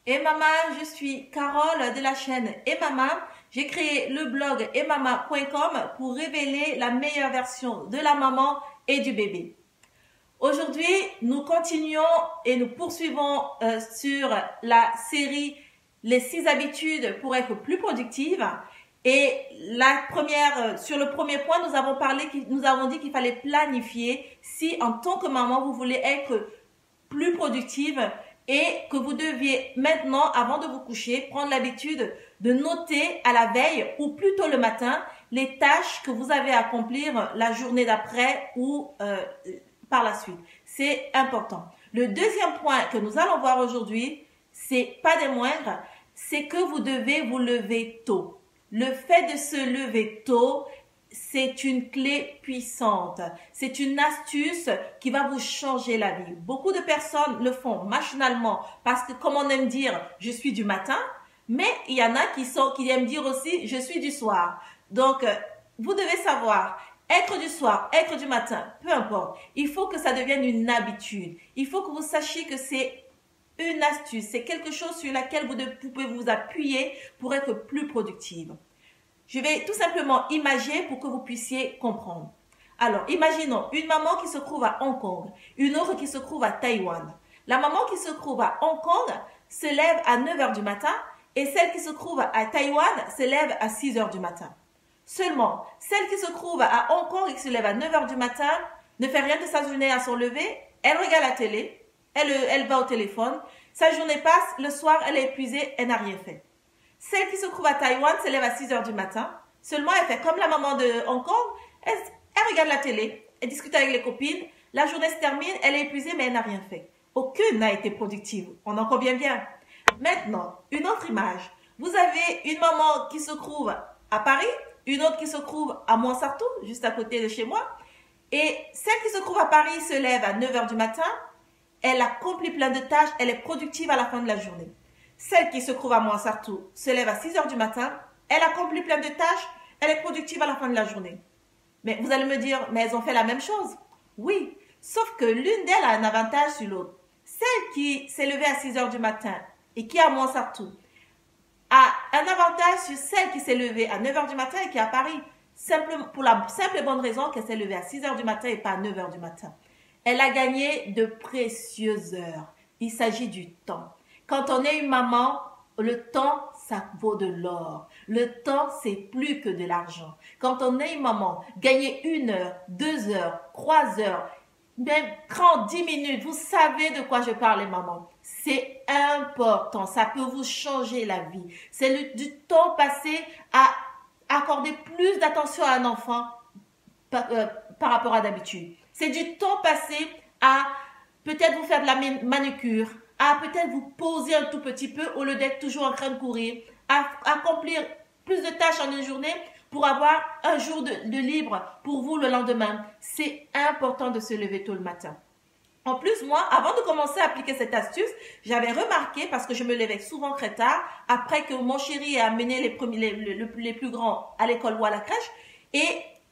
Et Mama, je suis Carole de la chaîne Et Mama. J'ai créé le blog emama.com pour révéler la meilleure version de la maman et du bébé. Aujourd'hui, nous continuons et nous poursuivons sur la série Les 6 habitudes pour être plus productive. Et sur le premier point, nous avons dit qu'il fallait planifier si en tant que maman, vous voulez être plus productive et que vous deviez maintenant, avant de vous coucher, prendre l'habitude de noter à la veille ou plutôt le matin les tâches que vous avez à accomplir la journée d'après ou par la suite. C'est important. Le deuxième point que nous allons voir aujourd'hui, c'est pas des moindres, c'est que vous devez vous lever tôt. Le fait de se lever tôt, c'est une clé puissante. C'est une astuce qui va vous changer la vie. Beaucoup de personnes le font machinalement parce que, comme on aime dire, je suis du matin, mais il y en a qui aiment dire aussi, je suis du soir. Donc, vous devez savoir, être du soir, être du matin, peu importe. Il faut que ça devienne une habitude. Il faut que vous sachiez que c'est une astuce. C'est quelque chose sur laquelle vous pouvez vous appuyer pour être plus productive. Je vais tout simplement imager pour que vous puissiez comprendre. Alors, imaginons une maman qui se trouve à Hong Kong, une autre qui se trouve à Taïwan. La maman qui se trouve à Hong Kong se lève à 9 h du matin et celle qui se trouve à Taïwan se lève à 6 h du matin. Seulement, celle qui se trouve à Hong Kong et qui se lève à 9 h du matin ne fait rien de sa journée à son lever, elle regarde la télé, elle va au téléphone, sa journée passe, le soir elle est épuisée, elle n'a rien fait. Celle qui se trouve à Taïwan se lève à 6 h du matin. Seulement, elle fait comme la maman de Hong Kong. Elle regarde la télé, elle discute avec les copines. La journée se termine, elle est épuisée, mais elle n'a rien fait. Aucune n'a été productive. On en convient bien. Maintenant, une autre image. Vous avez une maman qui se trouve à Paris, une autre qui se trouve à Montsartou, juste à côté de chez moi. Et celle qui se trouve à Paris se lève à 9 h du matin. Elle accomplit plein de tâches, elle est productive à la fin de la journée. Celle qui se trouve à Montsartou se lève à 6 h du matin, elle accomplit plein de tâches, elle est productive à la fin de la journée. Mais vous allez me dire, mais elles ont fait la même chose. Oui, sauf que l'une d'elles a un avantage sur l'autre. Celle qui s'est levée à 6 h du matin et qui est à Montsartou a un avantage sur celle qui s'est levée à 9 h du matin et qui est à Paris. Pour la simple et bonne raison qu'elle s'est levée à 6 h du matin et pas à 9 h du matin. Elle a gagné de précieuses heures. Il s'agit du temps. Quand on est une maman, le temps, ça vaut de l'or. Le temps, c'est plus que de l'argent. Quand on est une maman, gagner 1 heure, 2 heures, 3 heures, même 30, 10 minutes, vous savez de quoi je parle, les mamans. C'est important. Ça peut vous changer la vie. C'est du temps passé à accorder plus d'attention à un enfant par rapport à d'habitude. C'est du temps passé à peut-être vous faire de la manucure, à peut-être vous poser un tout petit peu au lieu d'être toujours en train de courir, à accomplir plus de tâches en une journée pour avoir un jour de libre pour vous le lendemain. C'est important de se lever tôt le matin. En plus, moi, avant de commencer à appliquer cette astuce, j'avais remarqué, parce que je me levais souvent très tard, après que mon chéri ait amené les plus grands à l'école ou à la crèche, et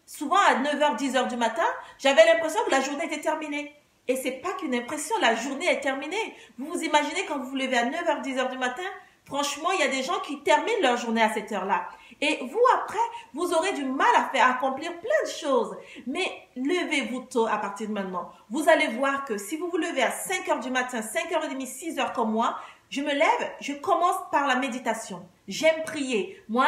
souvent à 9 h, 10 h du matin, j'avais l'impression que la journée était terminée. Et c'est pas qu'une impression, la journée est terminée. Vous vous imaginez quand vous vous levez à 9 h, 10 h du matin, franchement, il y a des gens qui terminent leur journée à cette heure-là. Et vous, après, vous aurez du mal à accomplir plein de choses. Mais levez-vous tôt à partir de maintenant. Vous allez voir que si vous vous levez à 5 h du matin, 5 h 30, 6 h comme moi, je me lève, je commence par la méditation. J'aime prier. Moi,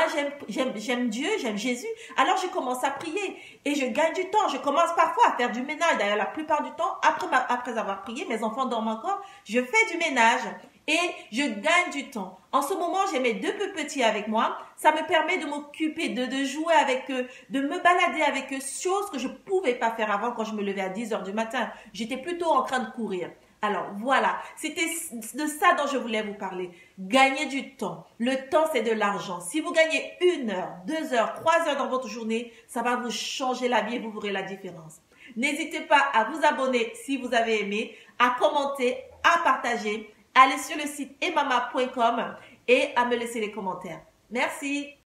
j'aime Dieu, j'aime Jésus. Alors, je commence à prier et je gagne du temps. Je commence parfois à faire du ménage. D'ailleurs, la plupart du temps, après avoir prié, mes enfants dorment encore, je fais du ménage et je gagne du temps. En ce moment, j'ai mes 2 petits avec moi. Ça me permet de m'occuper, de jouer avec eux, de me balader avec eux, chose que je ne pouvais pas faire avant quand je me levais à 10 h du matin. J'étais plutôt en train de courir. Alors voilà, c'était de ça dont je voulais vous parler. Gagner du temps. Le temps, c'est de l'argent. Si vous gagnez 1 heure, 2 heures, 3 heures dans votre journée, ça va vous changer la vie et vous verrez la différence. N'hésitez pas à vous abonner si vous avez aimé, à commenter, à partager. Allez sur le site emama.com et à me laisser les commentaires. Merci.